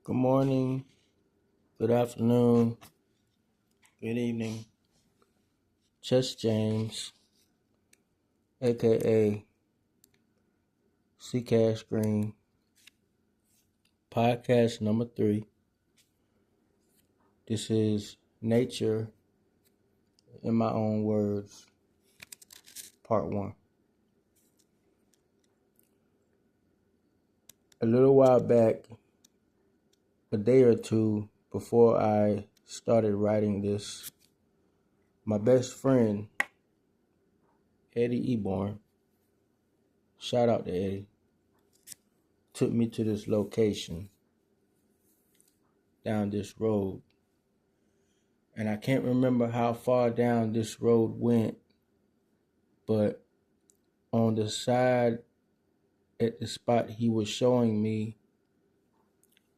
Good morning, good afternoon, good evening. Chess James, aka C Cash Green, podcast number 3. This is Nature in My Own Words, part 1. A little while back, a day or two before I started writing this, my best friend, Eddie Eborn, shout out to Eddie, took me to this location down this road. And I can't remember how far down this road went, but on the side at the spot he was showing me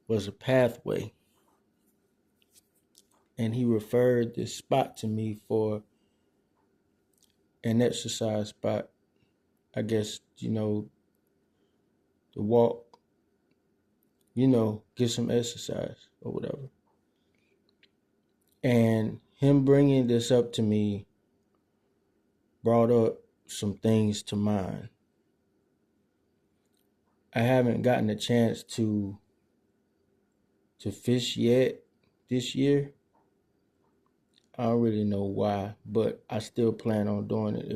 was a pathway. And he referred this spot to me for an exercise spot. I guess, to walk, get some exercise or whatever. And him bringing this up to me brought up some things to mind. I haven't gotten a chance to fish yet this year. I don't really know why, but I still plan on doing it.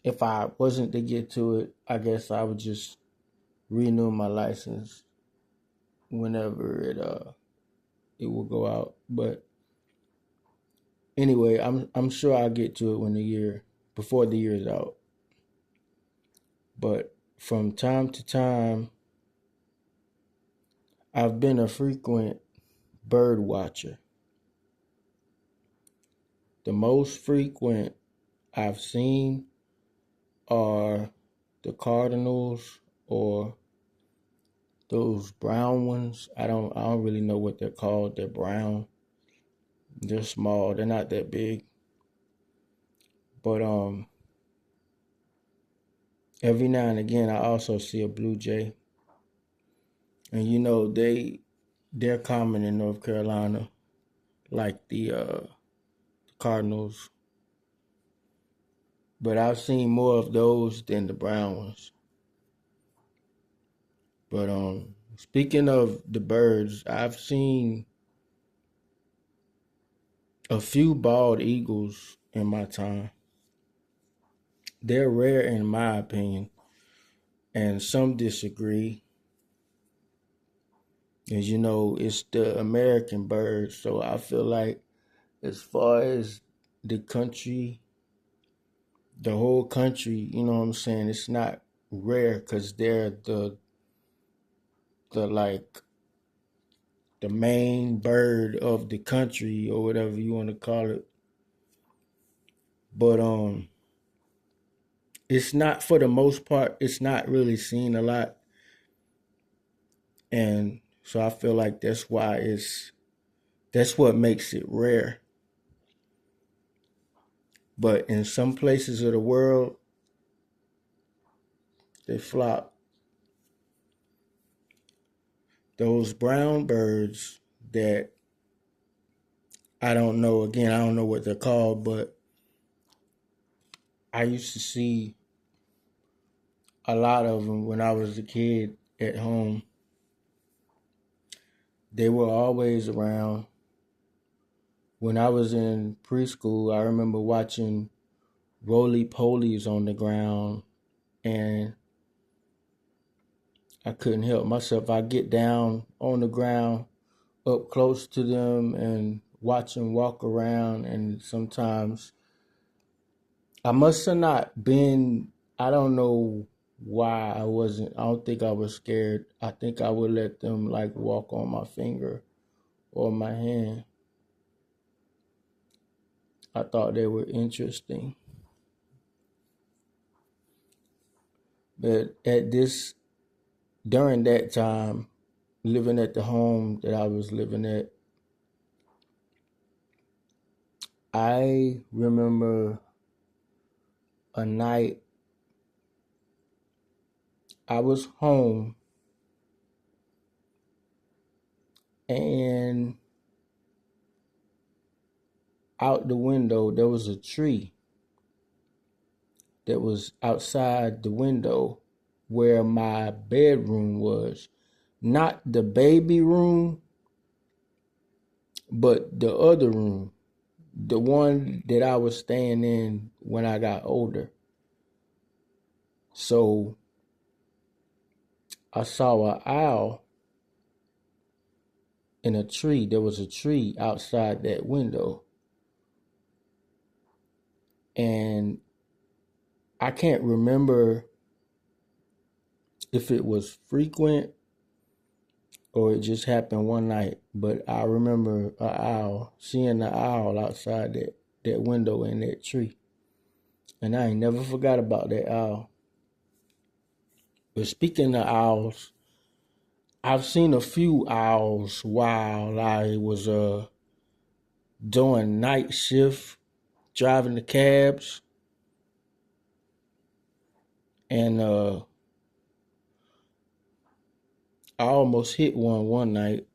If I wasn't to get to it, I guess I would just renew my license whenever it will go out. But anyway, I'm sure I'll get to it before the year is out. But from time to time, I've been a frequent bird watcher. The most frequent I've seen are the cardinals or those brown ones. I don't really know what they're called. They're brown. They're small. They're not that big. But every now and again I also see a blue jay. And they're common in North Carolina, like the cardinals. But I've seen more of those than the brown ones. But speaking of the birds, I've seen a few bald eagles in my time. They're rare in my opinion, and some disagree. As you know, it's the American bird, so I feel like as far as the country, the whole country, you know what I'm saying, it's not rare because they're the main bird of the country or whatever you want to call it. But it's not, for the most part, it's not really seen a lot. And so I feel like that's what makes it rare. But in some places of the world, they flock. Those brown birds that I don't know what they're called, but I used to see a lot of them when I was a kid at home. They were always around. When I was in preschool, I remember watching roly-polies on the ground, and I couldn't help myself. I get down on the ground up close to them and watch them walk around, and sometimes I must have not been, I don't know why I don't think I was scared. I think I would let them walk on my finger or my hand. I thought they were interesting. But during that time, living at the home that I was living at, I remember a night I was home and out the window there was a tree that was outside the window where my bedroom was. Not the baby room, but the other room, the one that I was staying in when I got older. So I saw an owl in a tree. There was a tree outside that window. And I can't remember if it was frequent or it just happened one night, but I remember seeing the owl outside that window in that tree. And I ain't never forgot about that owl. But speaking of owls, I've seen a few owls while I was doing night shift, driving the cabs, and I almost hit one night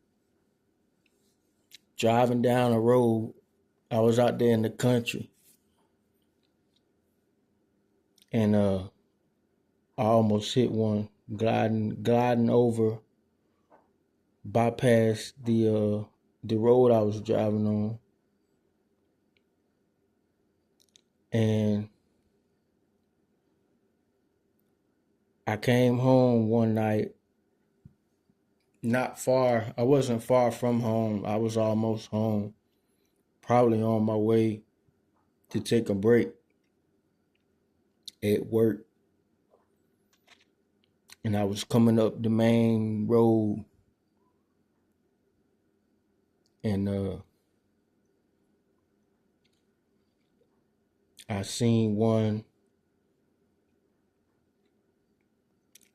driving down the road. I was out there in the country, and I almost hit one gliding over, bypassed the road I was driving on, and I came home one night. Not far. I wasn't far from home. I was almost home. Probably on my way to take a break at work. And I was coming up the main road, and I seen one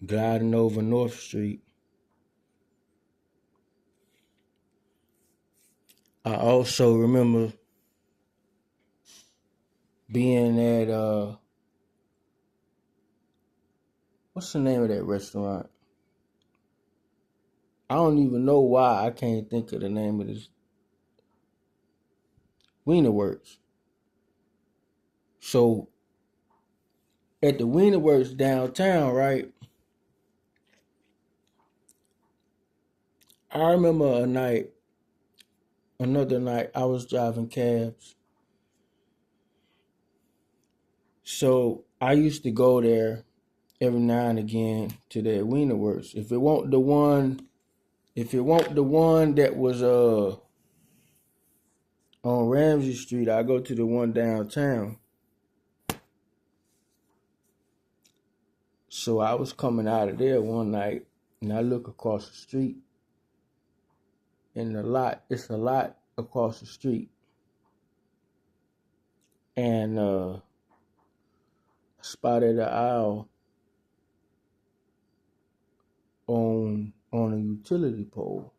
gliding over North Street. I also remember being at what's the name of that restaurant? I don't even know why I can't think of the name of this. Wienerworks. So at the Wienerworks downtown, right? I remember another night I was driving cabs. So I used to go there every now and again to that Wienerworks. If it won't the one that was on Ramsey Street, I go to the one downtown. So I was coming out of there one night, and I look across the street, and it's a lot across the street, and spotted an owl on a utility pole,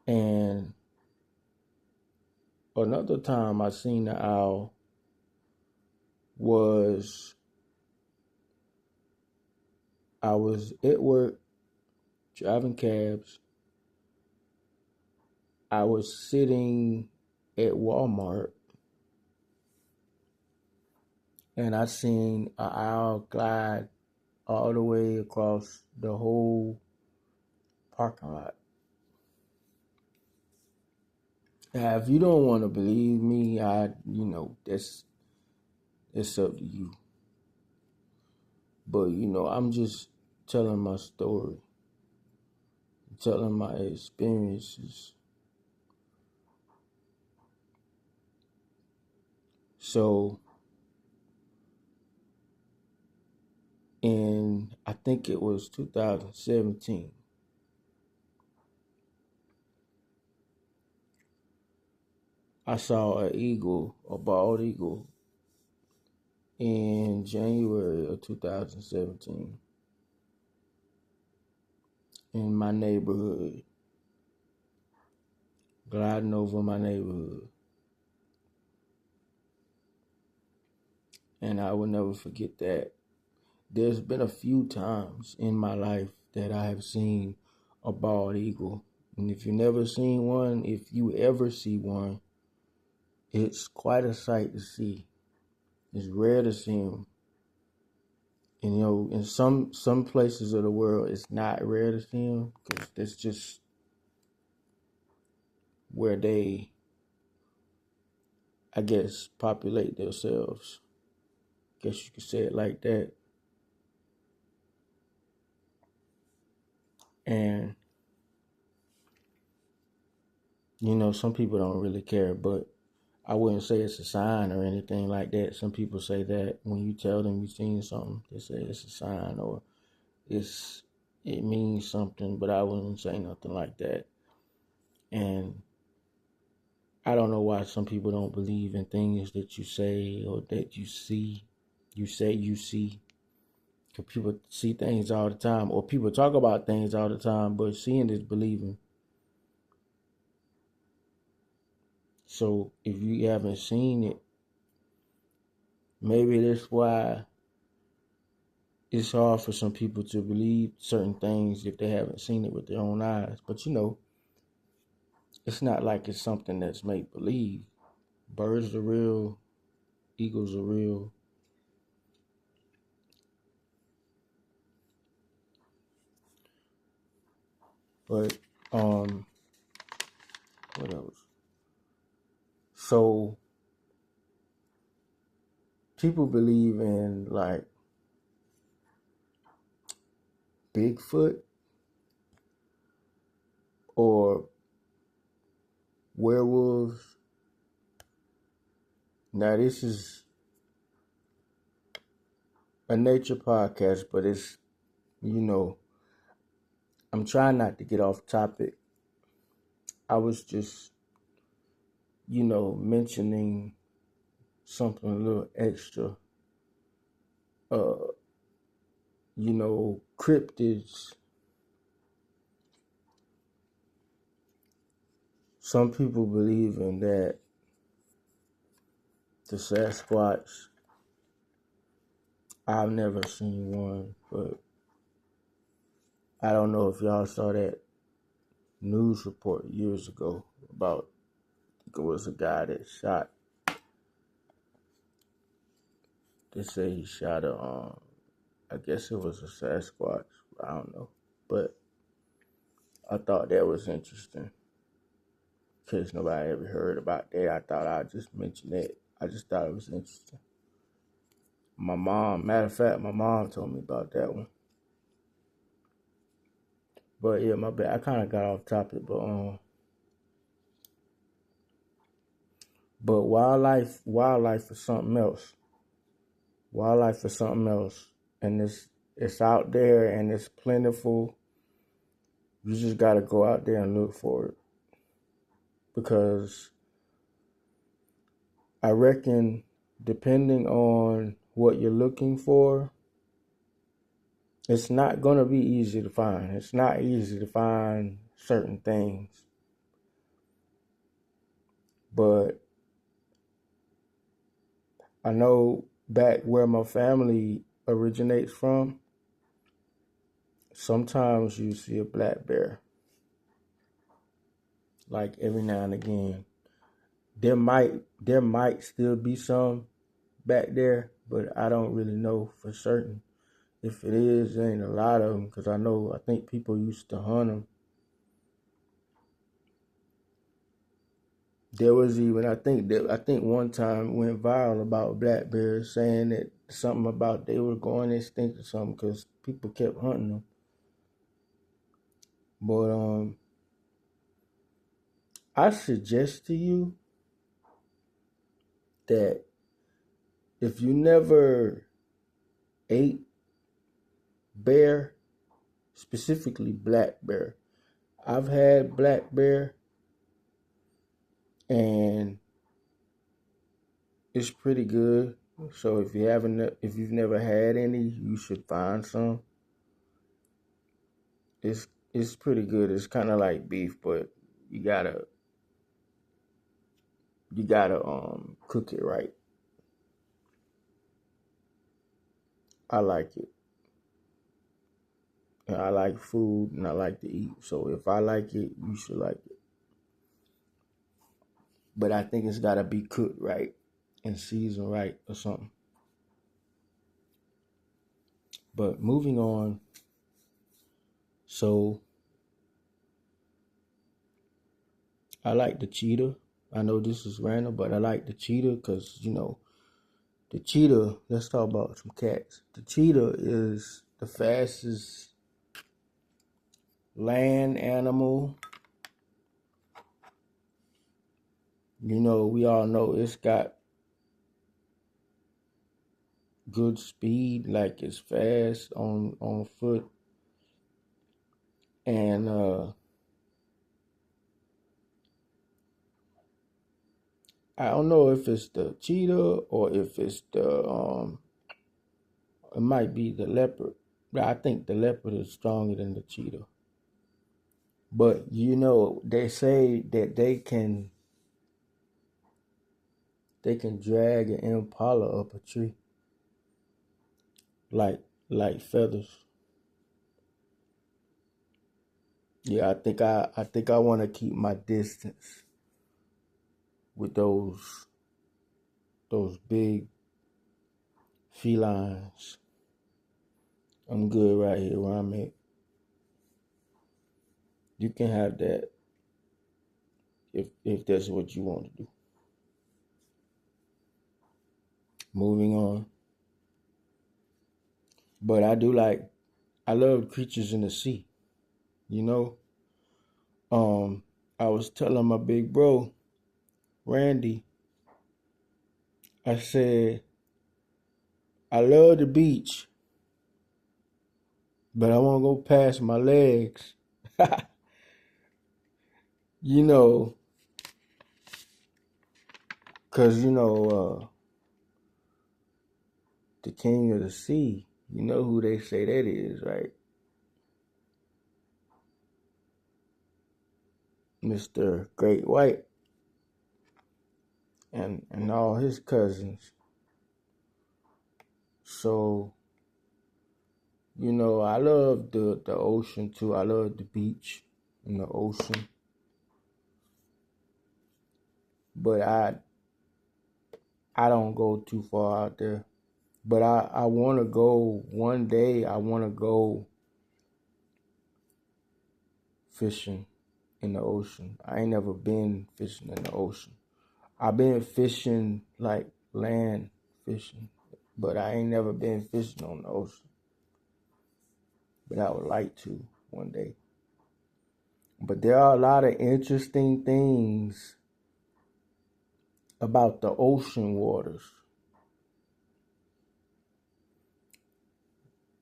and another time I seen the owl was I was at work driving cabs. I was sitting at Walmart, and I seen an owl glide all the way across the whole parking lot. Now, if you don't want to believe me, it's up to you. But I'm just telling my story, telling my experiences. So, I think it was 2017, I saw a bald eagle, in January of 2017 in my neighborhood, gliding over my neighborhood. And I will never forget that. There's been a few times in my life that I have seen a bald eagle. And if you've never seen one, if you ever see one, it's quite a sight to see. It's rare to see them. And in some places of the world, it's not rare to see them because that's just where they, I guess, populate themselves. Guess you could say it like that. And some people don't really care, but I wouldn't say it's a sign or anything like that. Some people say that when you tell them you've seen something, they say it's a sign or it means something, but I wouldn't say nothing like that. And I don't know why some people don't believe in things that you say or that you see. You say you see. Because people see things all the time, or people talk about things all the time, but seeing is believing. So if you haven't seen it, maybe that's why it's hard for some people to believe certain things if they haven't seen it with their own eyes. But it's not like it's something that's make believe. Birds are real, eagles are real. But what else? So people believe in like Bigfoot or werewolves. Now this is a nature podcast, but it's I'm trying not to get off topic. I was just mentioning something a little extra. Cryptids. Some people believe in that. The Sasquatch. I've never seen one, but I don't know if y'all saw that news report years ago about, I think it was a guy that shot. They say he shot I guess it was a Sasquatch. I don't know, but I thought that was interesting. In case nobody ever heard about that, I thought I'd just mention that. I just thought it was interesting. Matter of fact, my mom told me about that one. But yeah, my bad. I kind of got off topic, but wildlife is something else. Wildlife is something else, and it's out there and it's plentiful. You just gotta go out there and look for it, because I reckon depending on what you're looking for, it's not gonna be easy to find. It's not easy to find certain things, but I know back where my family originates from, sometimes you see a black bear. Like every now and again. There might still be some back there, but I don't really know for certain. If it is, there ain't a lot of them, because I think people used to hunt them. There was even, I think one time it went viral about black bears, saying that something about they were going extinct or something because people kept hunting them. But I suggest to you that if you never ate bear, specifically black bear, I've had black bear and it's pretty good. So if you've never had any, you should find some. It's pretty good. It's kind of like beef, but you gotta cook it right. I like it. And I like food and I like to eat. So if I like it, you should like it. But I think it's gotta be cooked right and seasoned right or something. But moving on, so I like the cheetah. I know this is random, but I like the cheetah because, the cheetah, let's talk about some cats. The cheetah is the fastest land animal. We all know it's got good speed, like it's fast on foot. And I don't know if it's the cheetah or if it's it might be the leopard. But I think the leopard is stronger than the cheetah. But they say that they can drag an impala up a tree like feathers. Yeah, I think I want to keep my distance with those big felines. I'm good right here where I'm at. You can have that if that's what you want to do. Moving on. But I love creatures in the sea, you know? I was telling my big bro, Randy, I said, I love the beach, but I want to go past my legs. you know, because, the king of the sea, you know who they say that is, right? Mr. Great White and all his cousins. So, I love the ocean too. I love the beach and the ocean. But I don't go too far out there. But I want to go one day. I want to go fishing in the ocean. I ain't never been fishing in the ocean. I've been fishing like land fishing, but I ain't never been fishing on the ocean. But I would like to one day. But there are a lot of interesting things about the ocean waters.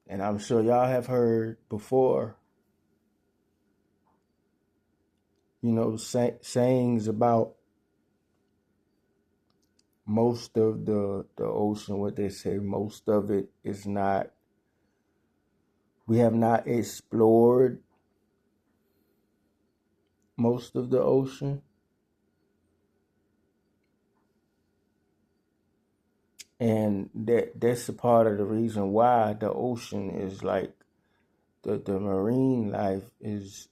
And I'm sure y'all have heard before, sayings about most of the ocean. What they say, most of it is not, we have not explored most of the ocean. And that's a part of the reason why the ocean is like the marine life is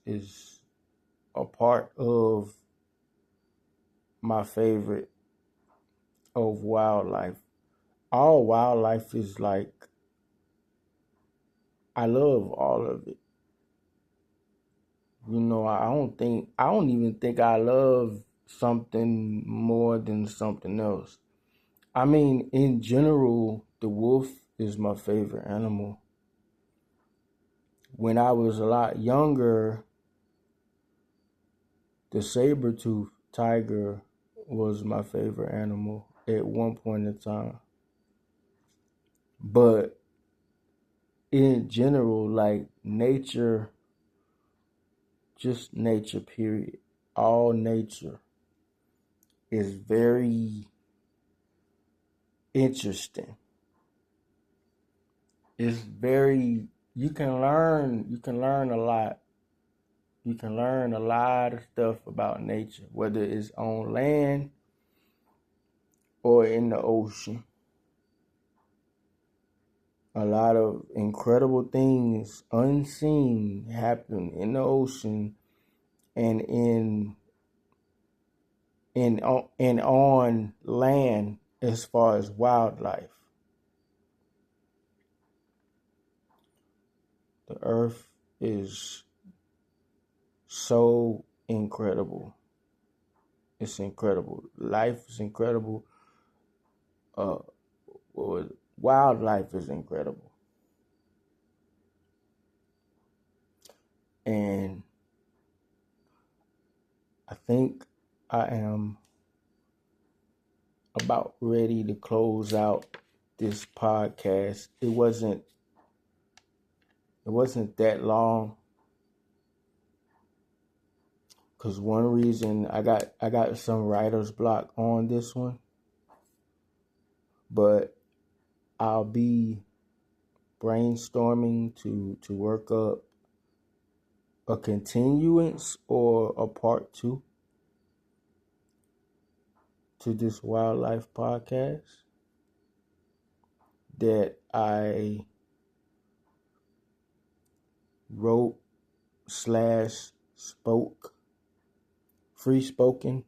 a part of my favorite of wildlife. All wildlife is like, I love all of it. I don't even think I love something more than something else. I mean, in general, the wolf is my favorite animal. When I was a lot younger, the saber-tooth tiger was my favorite animal at one point in time. But in general, like nature, just nature, period. All nature is very interesting. It's very, you can learn a lot. You can learn a lot of stuff about nature, whether it's on land or in the ocean. A lot of incredible things unseen happen in the ocean and and on land as far as wildlife. The earth is so incredible. It's incredible. Life is incredible. Uh, Wildlife is incredible. And I think I am about ready to close out this podcast. It wasn't that long, because one reason I got some writer's block on this one, but I'll be brainstorming to work up a continuance or a part 2 to this wildlife podcast that I wrote / spoke, free spoken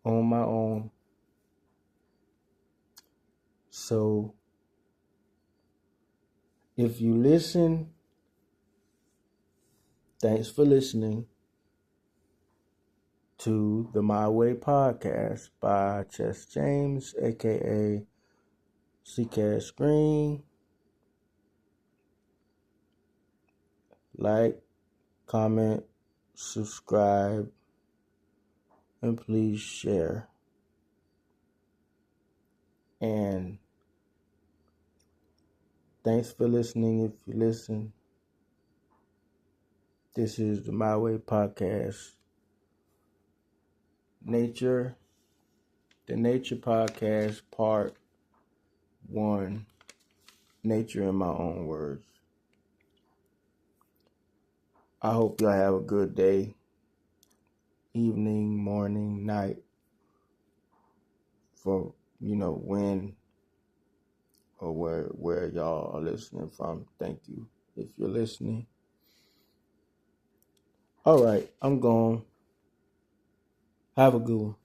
on my own. So if you listen, thanks for listening to the My Way podcast by Chess James, aka C-Cash Green. Like, comment, subscribe, and please share. And thanks for listening if you listen. This is the My Way podcast. The Nature Podcast, Part 1. Nature in my own words. I hope y'all have a good day, evening, morning, night, for when or where y'all are listening from. Thank you if you're listening. All right, I'm gone. Have a good one.